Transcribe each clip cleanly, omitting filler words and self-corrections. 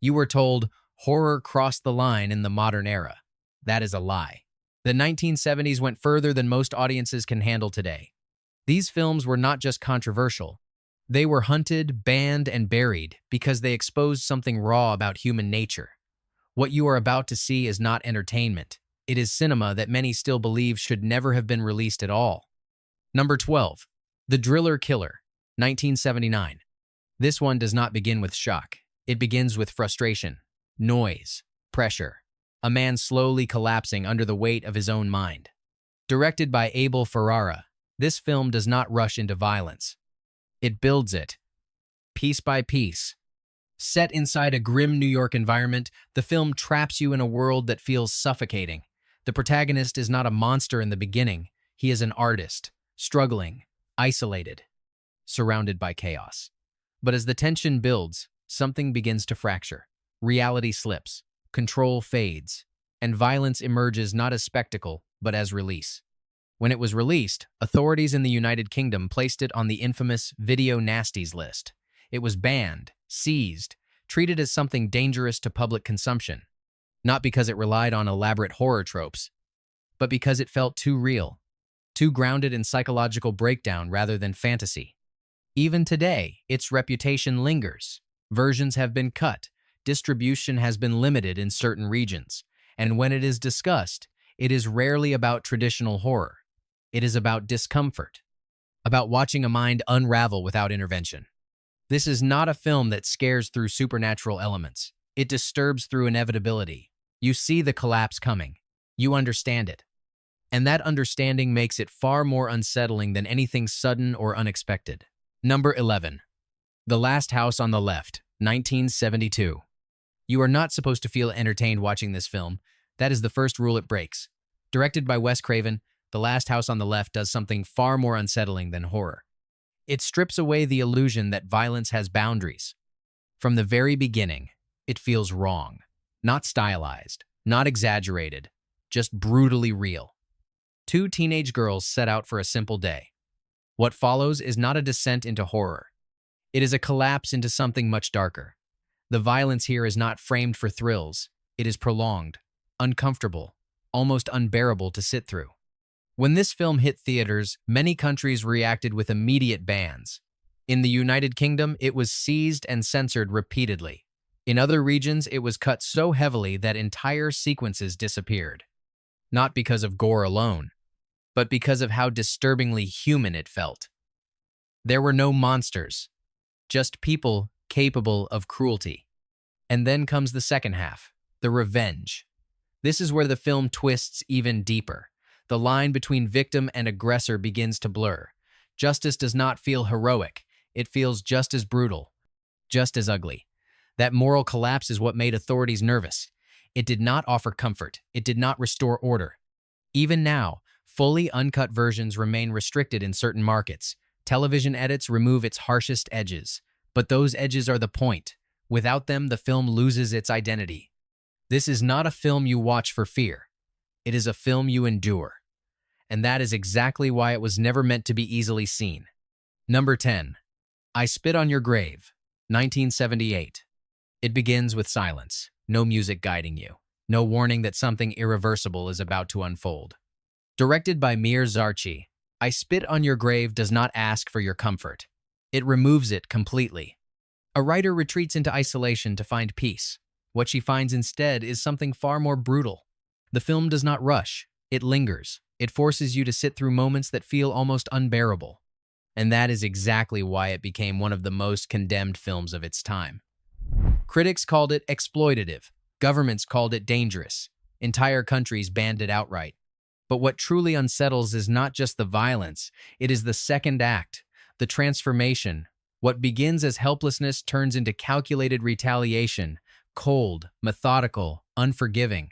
You were told horror crossed the line in the modern era. That is a lie. The 1970s went further than most audiences can handle today. These films were not just controversial. They were hunted, banned, and buried because they exposed something raw about human nature. What you are about to see is not entertainment. It is cinema that many still believe should never have been released at all. Number 12. The Driller Killer, 1979. This one does not begin with shock. It begins with frustration, noise, pressure. A man slowly collapsing under the weight of his own mind. Directed by Abel Ferrara, this film does not rush into violence. It builds it, piece by piece. Set inside a grim New York environment, the film traps you in a world that feels suffocating. The protagonist is not a monster in the beginning. He is an artist, struggling, isolated, surrounded by chaos. But as the tension builds, something begins to fracture. Reality slips, control fades, and violence emerges not as spectacle, but as release. When it was released, authorities in the United Kingdom placed it on the infamous Video Nasties list. It was banned, seized, treated as something dangerous to public consumption. Not because it relied on elaborate horror tropes, but because it felt too real, too grounded in psychological breakdown rather than fantasy. Even today, its reputation lingers. Versions have been cut, distribution has been limited in certain regions, and when it is discussed, it is rarely about traditional horror. It is about discomfort, about watching a mind unravel without intervention. This is not a film that scares through supernatural elements. It disturbs through inevitability. You see the collapse coming. You understand it. And that understanding makes it far more unsettling than anything sudden or unexpected. Number 11. The Last House on the Left, 1972. You are not supposed to feel entertained watching this film. That is the first rule it breaks. Directed by Wes Craven, The Last House on the Left does something far more unsettling than horror. It strips away the illusion that violence has boundaries. From the very beginning, it feels wrong. Not stylized, not exaggerated, just brutally real. Two teenage girls set out for a simple day. What follows is not a descent into horror. It is a collapse into something much darker. The violence here is not framed for thrills. It is prolonged, uncomfortable, almost unbearable to sit through. When this film hit theaters, many countries reacted with immediate bans. In the United Kingdom, it was seized and censored repeatedly. In other regions, it was cut so heavily that entire sequences disappeared. Not because of gore alone, but because of how disturbingly human it felt. There were no monsters, just people capable of cruelty. And then comes the second half, the revenge. This is where the film twists even deeper. The line between victim and aggressor begins to blur. Justice does not feel heroic. It feels just as brutal, just as ugly. That moral collapse is what made authorities nervous. It did not offer comfort. It did not restore order. Even now, fully uncut versions remain restricted in certain markets. Television edits remove its harshest edges. But those edges are the point. Without them, the film loses its identity. This is not a film you watch for fear. It is a film you endure. And that is exactly why it was never meant to be easily seen. Number 10. I Spit on Your Grave, 1978. It begins with silence, no music guiding you, no warning that something irreversible is about to unfold. Directed by Mir Zarchi, I Spit on Your Grave does not ask for your comfort. It removes it completely. A writer retreats into isolation to find peace. What she finds instead is something far more brutal. The film does not rush. It lingers. It forces you to sit through moments that feel almost unbearable. And that is exactly why it became one of the most condemned films of its time. Critics called it exploitative. Governments called it dangerous. Entire countries banned it outright. But what truly unsettles is not just the violence. It is the second act, the transformation. What begins as helplessness turns into calculated retaliation, cold, methodical, unforgiving.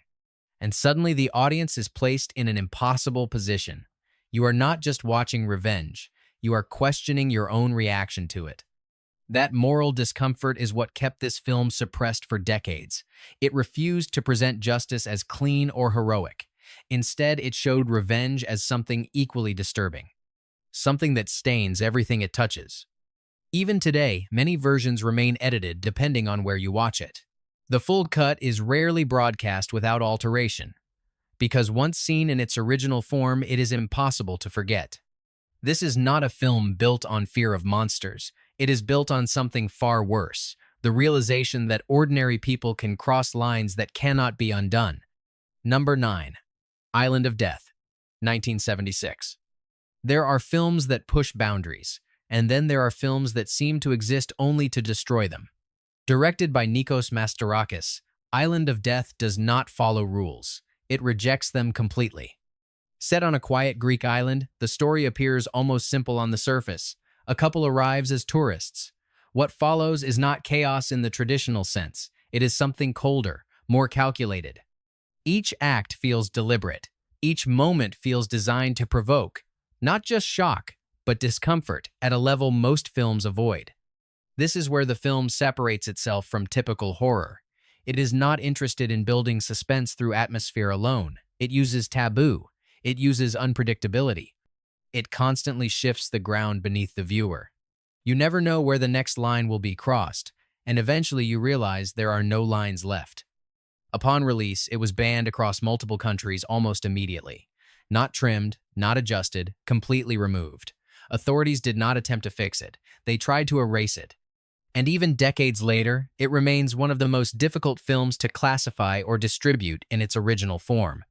And suddenly the audience is placed in an impossible position. You are not just watching revenge, you are questioning your own reaction to it. That moral discomfort is what kept this film suppressed for decades. It refused to present justice as clean or heroic. Instead, it showed revenge as something equally disturbing, something that stains everything it touches. Even today, many versions remain edited depending on where you watch it. The full cut is rarely broadcast without alteration, because once seen in its original form, it is impossible to forget. This is not a film built on fear of monsters. It is built on something far worse, the realization that ordinary people can cross lines that cannot be undone. Number 9. Island of Death, 1976. There are films that push boundaries, and then there are films that seem to exist only to destroy them. Directed by Nikos Masterakis, Island of Death does not follow rules. It rejects them completely. Set on a quiet Greek island, the story appears almost simple on the surface. A couple arrives as tourists. What follows is not chaos in the traditional sense. It is something colder, more calculated. Each act feels deliberate. Each moment feels designed to provoke, not just shock, but discomfort at a level most films avoid. This is where the film separates itself from typical horror. It is not interested in building suspense through atmosphere alone. It uses taboo. It uses unpredictability. It constantly shifts the ground beneath the viewer. You never know where the next line will be crossed, and eventually you realize there are no lines left. Upon release, it was banned across multiple countries almost immediately. Not trimmed, not adjusted, completely removed. Authorities did not attempt to fix it. They tried to erase it. And even decades later, it remains one of the most difficult films to classify or distribute in its original form.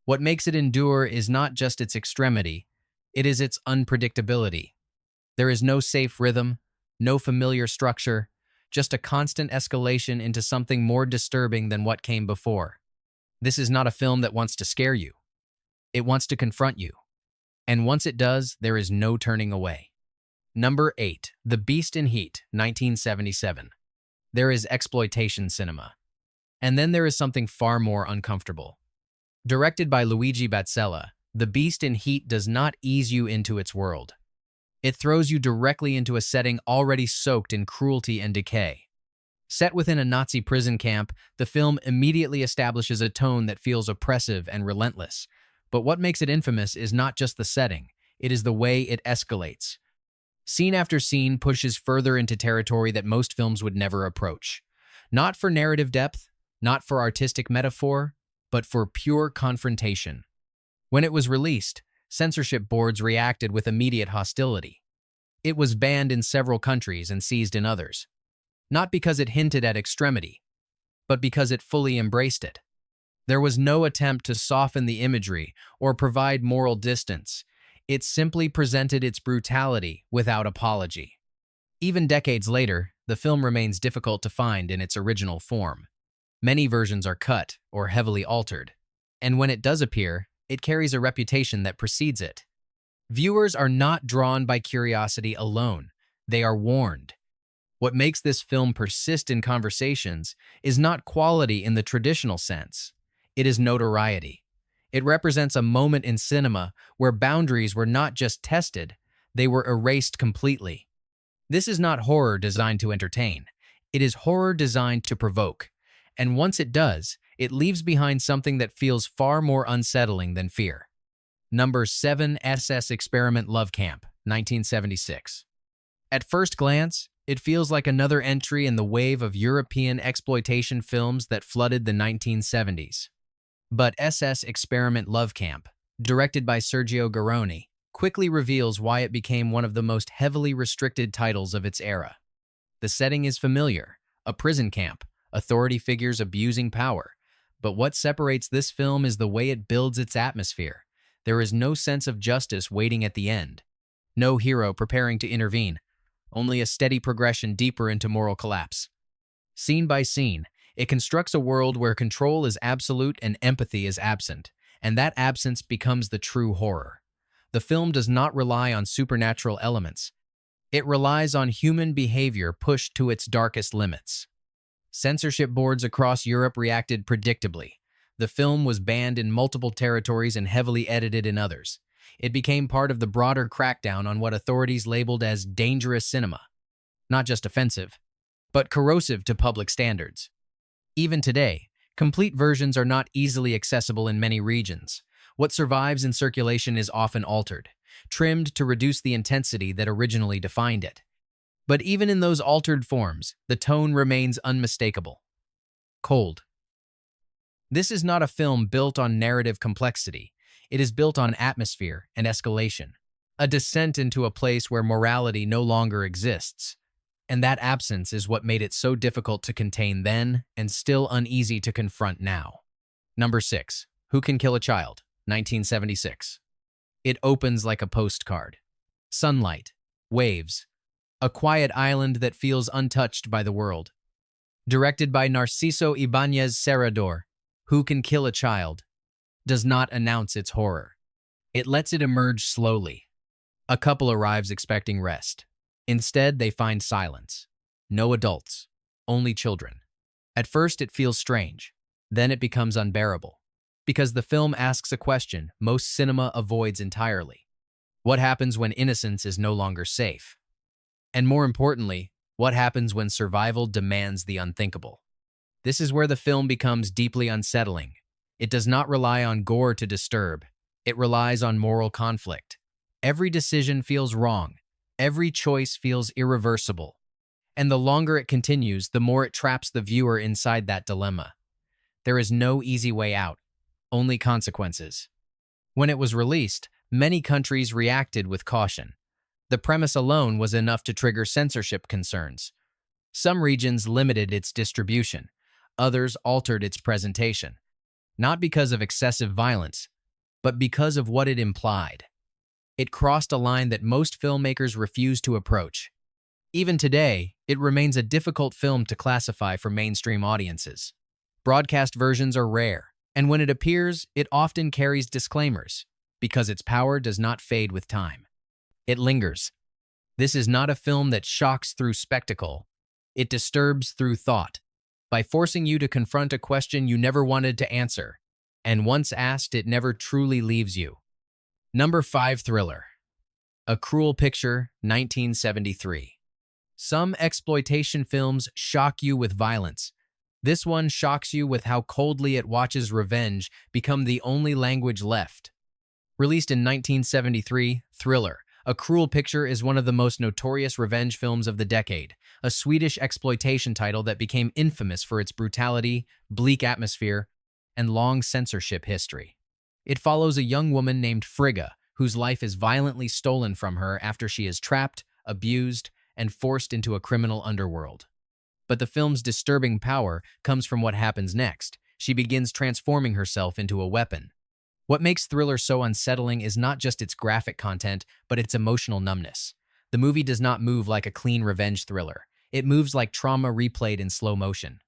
What makes it endure is not just its extremity, it is its unpredictability. There is no safe rhythm, no familiar structure, just a constant escalation into something more disturbing than what came before. This is not a film that wants to scare you. It wants to confront you. And once it does, there is no turning away. Number 8. The Beast in Heat, 1977. There is exploitation cinema. And then there is something far more uncomfortable. Directed by Luigi Batzella, The Beast in Heat does not ease you into its world. It throws you directly into a setting already soaked in cruelty and decay. Set within a Nazi prison camp, the film immediately establishes a tone that feels oppressive and relentless. But what makes it infamous is not just the setting, it is the way it escalates. Scene after scene pushes further into territory that most films would never approach. Not for narrative depth, not for artistic metaphor, but for pure confrontation. When it was released, censorship boards reacted with immediate hostility. It was banned in several countries and seized in others. Not because it hinted at extremity, but because it fully embraced it. There was no attempt to soften the imagery or provide moral distance. It simply presented its brutality without apology. Even decades later, the film remains difficult to find in its original form. Many versions are cut or heavily altered, and when it does appear, it carries a reputation that precedes it. Viewers are not drawn by curiosity alone, they are warned. What makes this film persist in conversations is not quality in the traditional sense. It is notoriety. It represents a moment in cinema where boundaries were not just tested, they were erased completely. This is not horror designed to entertain. It is horror designed to provoke. And once it does, it leaves behind something that feels far more unsettling than fear. Number 7. SS Experiment Love Camp, 1976. At first glance, it feels like another entry in the wave of European exploitation films that flooded the 1970s. But SS Experiment Love Camp, directed by Sergio Garoni, quickly reveals why it became one of the most heavily restricted titles of its era. The setting is familiar, a prison camp, authority figures abusing power. But what separates this film is the way it builds its atmosphere. There is no sense of justice waiting at the end. No hero preparing to intervene. Only a steady progression deeper into moral collapse. Scene by scene, it constructs a world where control is absolute and empathy is absent, and that absence becomes the true horror. The film does not rely on supernatural elements. It relies on human behavior pushed to its darkest limits. Censorship boards across Europe reacted predictably. The film was banned in multiple territories and heavily edited in others. It became part of the broader crackdown on what authorities labeled as dangerous cinema. Not just offensive, but corrosive to public standards. Even today, complete versions are not easily accessible in many regions. What survives in circulation is often altered, trimmed to reduce the intensity that originally defined it. But even in those altered forms, the tone remains unmistakable. Cold. This is not a film built on narrative complexity. It is built on atmosphere and escalation, a descent into a place where morality no longer exists. And that absence is what made it so difficult to contain then and still uneasy to confront now. Number 6. Who Can Kill a Child? 1976. It opens like a postcard. Sunlight, waves, a quiet island that feels untouched by the world. Directed by Narciso Ibáñez Serrador, Who Can Kill a Child does not announce its horror. It lets it emerge slowly. A couple arrives expecting rest. Instead, they find silence. No adults, only children. At first, it feels strange. Then it becomes unbearable. Because the film asks a question most cinema avoids entirely. What happens when innocence is no longer safe? And more importantly, what happens when survival demands the unthinkable? This is where the film becomes deeply unsettling. It does not rely on gore to disturb. It relies on moral conflict. Every decision feels wrong. Every choice feels irreversible. And the longer it continues, the more it traps the viewer inside that dilemma. There is no easy way out, only consequences. When it was released, many countries reacted with caution. The premise alone was enough to trigger censorship concerns. Some regions limited its distribution. Others altered its presentation. Not because of excessive violence, but because of what it implied. It crossed a line that most filmmakers refuse to approach. Even today, it remains a difficult film to classify for mainstream audiences. Broadcast versions are rare, and when it appears, it often carries disclaimers, because its power does not fade with time. It lingers. This is not a film that shocks through spectacle. It disturbs through thought, by forcing you to confront a question you never wanted to answer, and once asked, it never truly leaves you. Number 5. Thriller. A Cruel Picture, 1973. Some exploitation films shock you with violence. This one shocks you with how coldly it watches revenge become the only language left. Released in 1973, Thriller. A Cruel Picture is one of the most notorious revenge films of the decade, a Swedish exploitation title that became infamous for its brutality, bleak atmosphere, and long censorship history. It follows a young woman named Frigga, whose life is violently stolen from her after she is trapped, abused, and forced into a criminal underworld. But the film's disturbing power comes from what happens next. She begins transforming herself into a weapon. What makes Thriller so unsettling is not just its graphic content, but its emotional numbness. The movie does not move like a clean revenge thriller. It moves like trauma replayed in slow motion.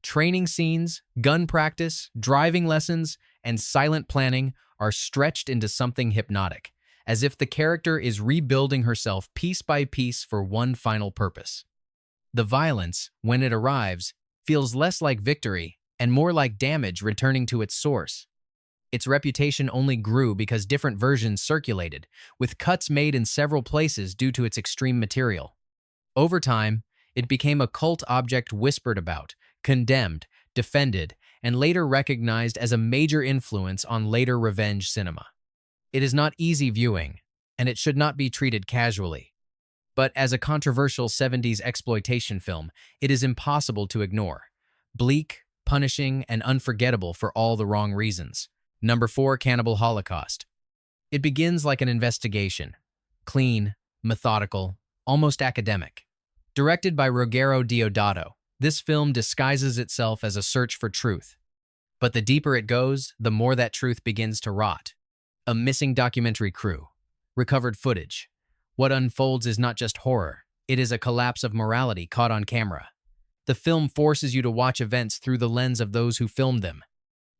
Training scenes, gun practice, driving lessons, and silent planning are stretched into something hypnotic, as if the character is rebuilding herself piece by piece for one final purpose. The violence, when it arrives, feels less like victory and more like damage returning to its source. Its reputation only grew because different versions circulated, with cuts made in several places due to its extreme material. Over time, it became a cult object whispered about, condemned, defended, and later recognized as a major influence on later revenge cinema. It is not easy viewing, and it should not be treated casually. But as a controversial 70s exploitation film, it is impossible to ignore. Bleak, punishing, and unforgettable for all the wrong reasons. Number 4. Cannibal Holocaust. It begins like an investigation. Clean, methodical, almost academic. Directed by Ruggero Deodato, this film disguises itself as a search for truth. But the deeper it goes, the more that truth begins to rot. A missing documentary crew. Recovered footage. What unfolds is not just horror. It is a collapse of morality caught on camera. The film forces you to watch events through the lens of those who filmed them.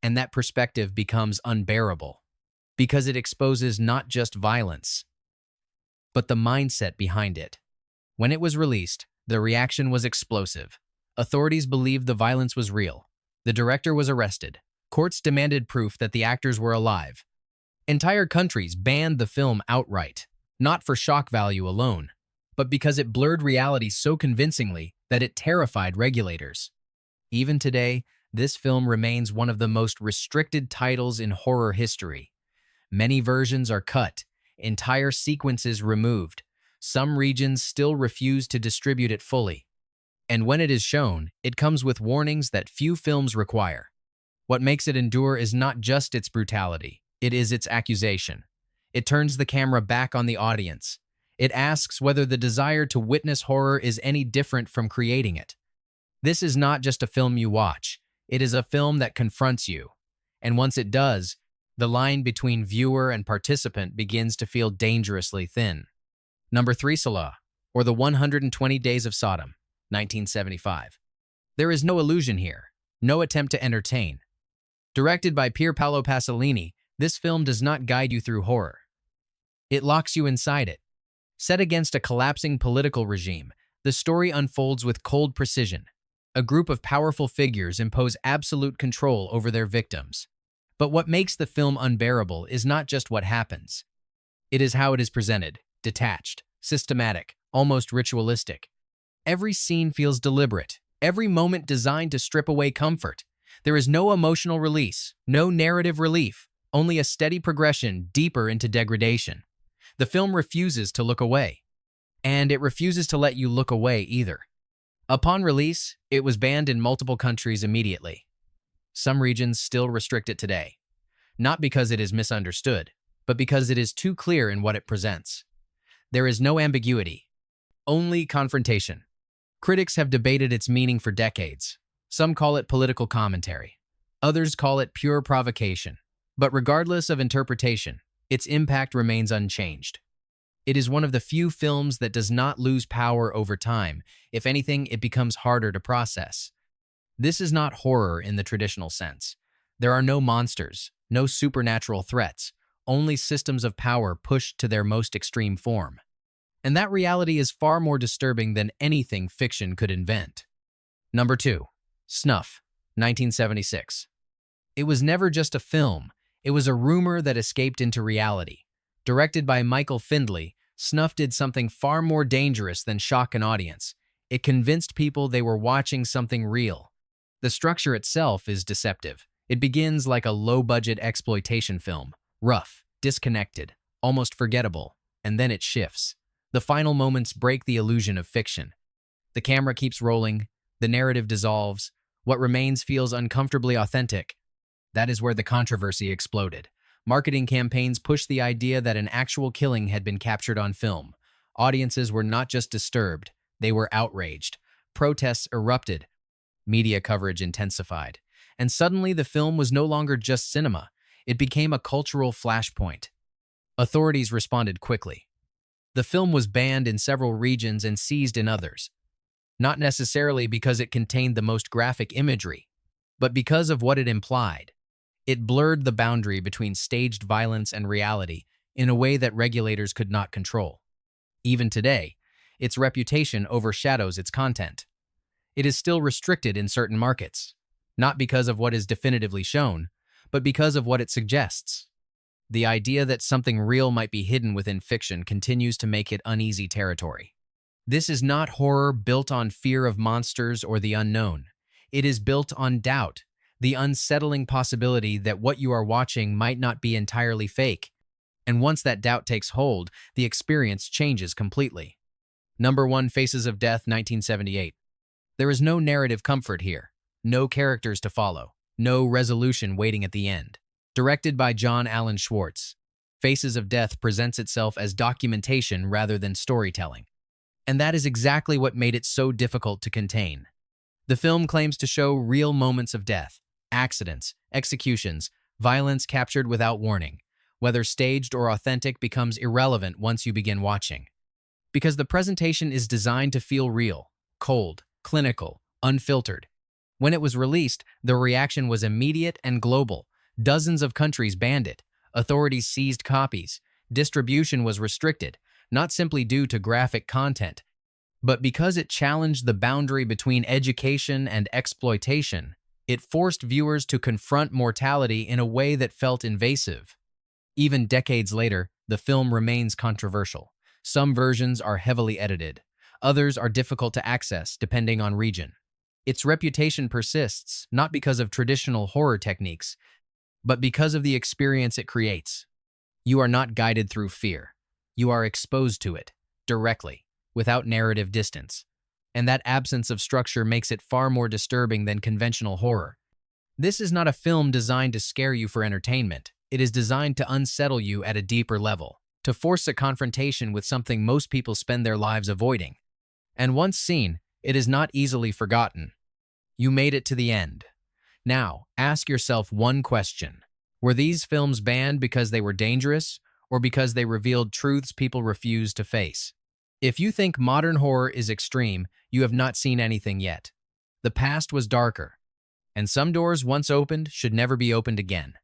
And that perspective becomes unbearable. Because it exposes not just violence, but the mindset behind it. When it was released, the reaction was explosive. Authorities believed the violence was real. The director was arrested. Courts demanded proof that the actors were alive. Entire countries banned the film outright, not for shock value alone, but because it blurred reality so convincingly that it terrified regulators. Even today, this film remains one of the most restricted titles in horror history. Many versions are cut, entire sequences removed. Some regions still refuse to distribute it fully. And when it is shown, it comes with warnings that few films require. What makes it endure is not just its brutality, it is its accusation. It turns the camera back on the audience. It asks whether the desire to witness horror is any different from creating it. This is not just a film you watch, it is a film that confronts you. And once it does, the line between viewer and participant begins to feel dangerously thin. Number 3, Salo, or The 120 Days of Sodom, 1975. There is no illusion here, no attempt to entertain. Directed by Pier Paolo Pasolini, this film does not guide you through horror. It locks you inside it. Set against a collapsing political regime, the story unfolds with cold precision. A group of powerful figures impose absolute control over their victims. But what makes the film unbearable is not just what happens. It is how it is presented, detached, systematic, almost ritualistic. Every scene feels deliberate, every moment designed to strip away comfort. There is no emotional release, no narrative relief, only a steady progression deeper into degradation. The film refuses to look away, and it refuses to let you look away either. Upon release, it was banned in multiple countries immediately. Some regions still restrict it today, not because it is misunderstood, but because it is too clear in what it presents. There is no ambiguity, only confrontation. Critics have debated its meaning for decades. Some call it political commentary. Others call it pure provocation. But regardless of interpretation, its impact remains unchanged. It is one of the few films that does not lose power over time. If anything, it becomes harder to process. This is not horror in the traditional sense. There are no monsters, no supernatural threats, only systems of power pushed to their most extreme form. And that reality is far more disturbing than anything fiction could invent. Number 2. Snuff, 1976. It was never just a film, it was a rumor that escaped into reality. Directed by Michael Findlay, Snuff did something far more dangerous than shock an audience. It convinced people they were watching something real. The structure itself is deceptive. It begins like a low-budget exploitation film, rough, disconnected, almost forgettable, and then it shifts. The final moments break the illusion of fiction. The camera keeps rolling, the narrative dissolves, what remains feels uncomfortably authentic. That is where the controversy exploded. Marketing campaigns pushed the idea that an actual killing had been captured on film. Audiences were not just disturbed, they were outraged. Protests erupted. Media coverage intensified. And suddenly the film was no longer just cinema. It became a cultural flashpoint. Authorities responded quickly. The film was banned in several regions and seized in others. Not necessarily because it contained the most graphic imagery, but because of what it implied. It blurred the boundary between staged violence and reality in a way that regulators could not control. Even today, its reputation overshadows its content. It is still restricted in certain markets, not because of what is definitively shown, but because of what it suggests. The idea that something real might be hidden within fiction continues to make it uneasy territory. This is not horror built on fear of monsters or the unknown. It is built on doubt, the unsettling possibility that what you are watching might not be entirely fake. And once that doubt takes hold, the experience changes completely. Number 1, Faces of Death, 1978. There is no narrative comfort here, no characters to follow, no resolution waiting at the end. Directed by John Allen Schwartz, Faces of Death presents itself as documentation rather than storytelling. And that is exactly what made it so difficult to contain. The film claims to show real moments of death, accidents, executions, violence captured without warning. Whether staged or authentic becomes irrelevant once you begin watching. Because the presentation is designed to feel real, cold, clinical, unfiltered. When it was released, the reaction was immediate and global. Dozens of countries banned it. Authorities seized copies. Distribution was restricted, not simply due to graphic content, but because it challenged the boundary between education and exploitation. It forced viewers to confront mortality in a way that felt invasive. Even decades later, the film remains controversial. Some versions are heavily edited. Others are difficult to access, depending on region. Its reputation persists, not because of traditional horror techniques, but because of the experience it creates. You are not guided through fear. You are exposed to it, directly, without narrative distance. and that absence of structure makes it far more disturbing than conventional horror. This is not a film designed to scare you for entertainment. It is designed to unsettle you at a deeper level, to force a confrontation with something most people spend their lives avoiding. And once seen, it is not easily forgotten. You made it to the end. Now, ask yourself one question. Were these films banned because they were dangerous, or because they revealed truths people refuse to face? If you think modern horror is extreme, you have not seen anything yet. The past was darker, and some doors once opened should never be opened again.